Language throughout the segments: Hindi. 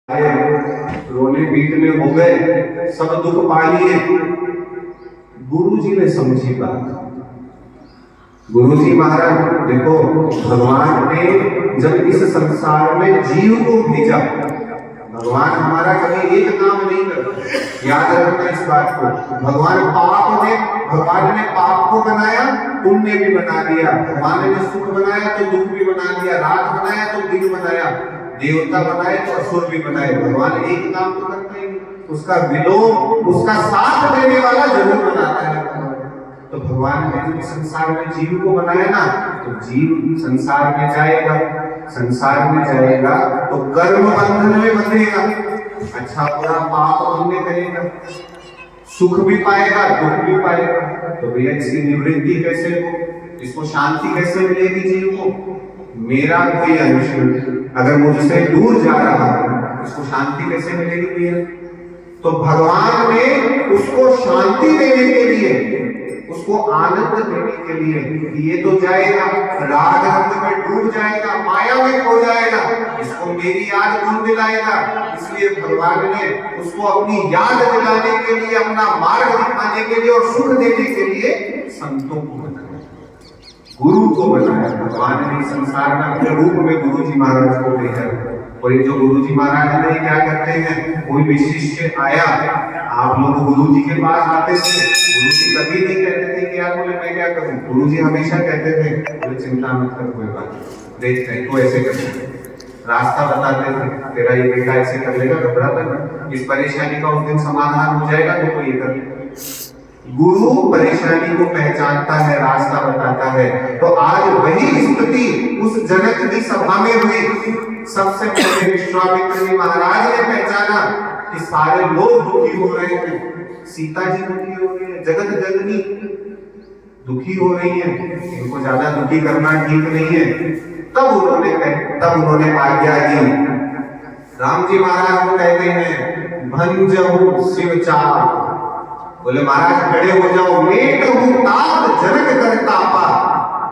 रोने पीटने हो गए, सब दुख पा लिए। गुरु जी ने समझी बात। गुरु जी महाराज देखो, भगवान ने जब इस संसार में जीव को भेजा, भगवान हमारा कभी एक काम नहीं करता, याद रखना इस बात को। भगवान ने पाप को बनाया, पुण्य भी बना दिया। भगवान ने सुख बनाया तो दुख भी बना दिया, रात बनाया तो दिन बनाया, देवता बनाए तो असुर भी बनाए। भगवान एक काम तो करते ही, उसका विलोम, उसका साथ देने वाला जरूर बनाता है। तो भगवान ने जब संसार में जीव को बनाया ना, तो जीव संसार में जाएगा, संसार में जाएगा तो कर्म बंधन में बंधेगा, अच्छा बुरा पाप पुण्य करेगा, सुख भी पाएगा दुख भी पाएगा। तो भैया इसकी निवृत्ति कैसे हो, इसको शांति कैसे मिलेगी जीव को? मेरा कोई अंश अगर मुझसे दूर जा रहा है, इसको शांति कैसे मिलेगी भैया? तो भगवान ने उसको शांति देने के लिए, उसको आनंद देने के लिए, ये तो जाएगा राग रंग में डूब जाएगा, माया में खो जाएगा, इसको मेरी याद कौन दिलाएगा? इसलिए भगवान ने उसको अपनी याद दिलाने के लिए, अपना मार्ग दिखाने के लिए और सुख देने के लिए संतों को बनाया, गुरु को बनाया। भगवान ने संसार में अपने रूप में गुरु जी महाराज को भेजा। और ये जो गुरु जी महाराज ने क्या करते हैं, कोई भी शिष्य आया, आप लोग गुरु जी के पास आते थे, गुरु जी कभी नहीं कहते थे कि यार बोले मैं क्या करूं, गुरु जी हमेशा कहते थे बोले चिंता मत कर, कोई बात देख रहे तो ऐसे कर, रास्ता बताते थे, तेरा ये बेटा ऐसे कर लेगा, घबराता ना, इस परेशानी का उस दिन समाधान हो जाएगा तो ये कर लेगा। गुरु परेशानी को पहचानता है, रास्ता बताता है। तो आज वही स्थिति उस जनक की सभा में हुई। सबसे पहले विश्वामित्र जी महाराज ने पहचाना कि सारे लोग दुखी हो रहे हैं, सीता जी दुखी हो रही है, जगत जननी दुखी हो रही है, इनको ज्यादा दुखी करना ठीक नहीं है। तब उन्होंने आज्ञा दी। राम जी महाराज को कहते हैं भंजहु शिव चाप, बोले महाराज खड़े हो जाओ, मेट हूं तात जनक करता पा।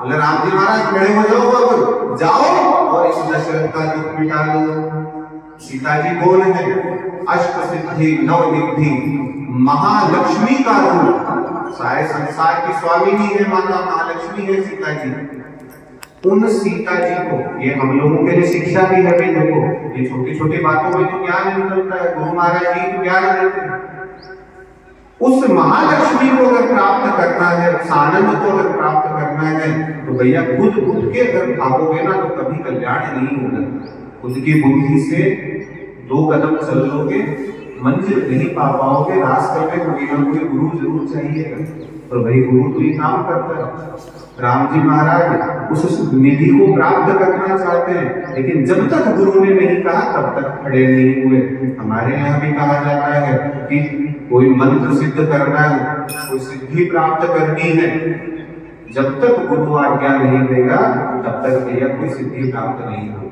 बोले राम जी महाराज खड़े हो जाओ, अब जाओ और इस दशरथ का दुख मिटा लो। सीता जी कौन है? अष्ट सिद्धि नव निधि महालक्ष्मी का रूप, सारे संसार की स्वामिनी है, माता महालक्ष्मी है सीता जी। उन सीता जी को, ये हम लोगों के लिए शिक्षा भी है भाई। देखो ये छोटी छोटी बातों में तो ज्ञान निकलता है, गुरु महाराज जी तो ज्ञान देते हैं। उस महालक्ष्मी को अगर प्राप्त करना है, उस आनंद को अगर प्राप्त करना है, तो भैया खुद खुद के अगर भागोगे ना तो कभी कल्याण नहीं होगा। खुद की बुद्धि से 2 कदम चल लोगे, मंजिल नहीं पा पाओगे, रास्ते में कोई ना कोई गुरु जरूर चाहिएगा। और भाई गुरु तो ये काम करता है। राम जी महाराज उस निधि को प्राप्त करना चाहते हैं, लेकिन जब तक गुरु ने नहीं कहा तब तक खड़े नहीं हुए। हमारे यहाँ भी कहा जाता है कि कोई मंत्र सिद्ध करना है, कोई सिद्धि प्राप्त करनी है, जब तक गुरु आज्ञा नहीं देगा तब तक भैया कोई सिद्धि प्राप्त नहीं होगी।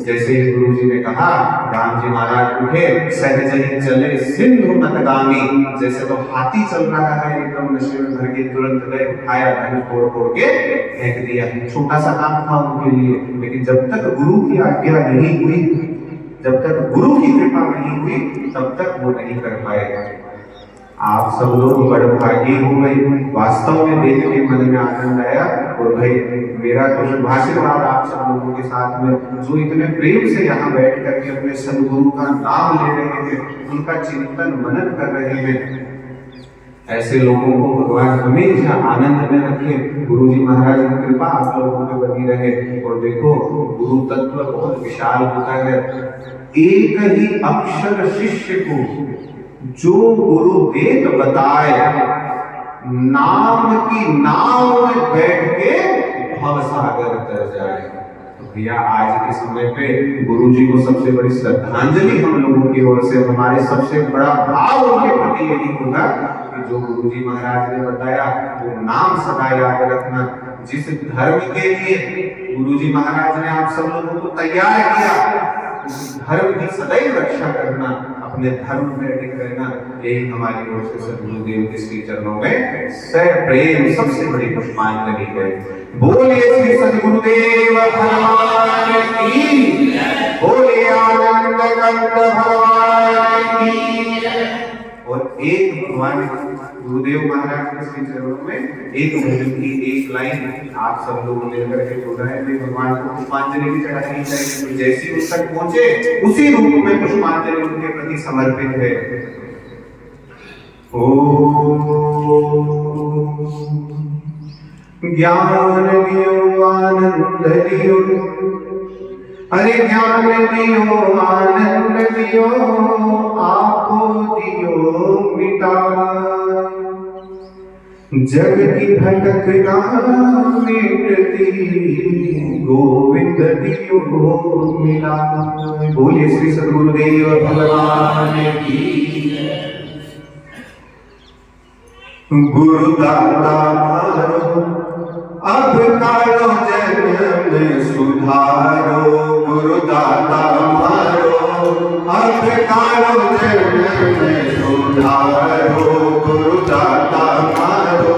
जैसे ही गुरु जी ने कहा, राम जी महाराज उठे, सहज ही चले सिंधु नतगामी, जैसे तो हाथी चल रहा है एकदम नशे में भर के, तुरंत गए, उठाया, धनुष तोड़ तोड़ के फेंक दिया। छोटा सा काम था उनके लिए, लेकिन जब तक गुरु की आज्ञा नहीं हुई, जब तक गुरु की कृपा नहीं हुई, तब तक वो नहीं कर पाएगा। आप सब लोग बड़े भागी हो गए, वास्तव में देख के मन में आनंद आया। और भाई मेरा तो शुभाशीर्वाद आप सब लोगों के साथ में, जो इतने प्रेम से यहाँ बैठ करके अपने सदगुरु का नाम ले रहे हैं, उनका चिंतन मनन कर रहे हैं, ऐसे लोगों को भगवान हमेशा आनंद में रखे। गुरु जी महाराज की कृपा आप लोगों पे बनी रहे। और देखो गुरु तत्व बहुत विशाल होता है। एक ही अक्षर शिष्य को जो गुरु वेद बताए, नाम की नाव में बैठ के भव सागर तर जाए। तो भैया आज के समय पे गुरु जी को सबसे बड़ी श्रद्धांजलि हम लोगों की ओर से, हमारे सबसे बड़ा भाव उनके प्रति यही होगा कि जो गुरु जी महाराज ने बताया वो नाम सदा याद रखना। जिस धर्म के लिए गुरु जी महाराज ने आप सब लोगों को तैयार किया, धर्म की सदैव रक्षा करना, अपने धर्म में अडिग रहना, यही हमारी ओर से सद्गुरुदेव के श्री चरणों में सप्रेम सबसे बड़ी पुष्पांजलि है। बोलिए श्री सद्गुरुदेव भगवान की, बोलिए आनंद कंठ भगवान की। और एक भगवान गुरुदेव महाराज के श्री चरणों में एक भजन की एक लाइन आप सब लोग मिलकर के दोहराए, भगवान को पुष्पांजलि भी चढ़ानी चाहिए। तो जैसी उस तक पहुंचे उसी रूप में पुष्पांजलि उनके प्रति समर्पित है। ज्ञान दियो आनंद दियो, अरे ज्ञान दियो आनंद दियो, आपको दियो मिटा, जग की भटकना मिटती, गोविंद दियो मिला। बोलिए श्री सद्गुरुदेव भगवान की। गुरुदाता मारो अब कालो जन्म सुधारो, गुरुदाता मारो अब कालो जन्म सुधारो, गुरुदाता मारो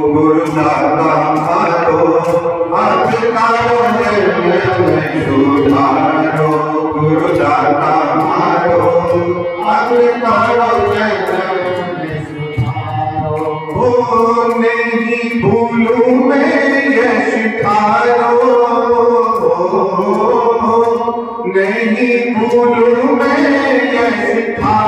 गुरुदाता मारो अब कालो जन्म सुधारो, गुरुदाता मारो अब कालो जन्म सुधारो। नहीं भूलूं मैं यश ठारो, नहीं भूलूं मैं यश ठारो,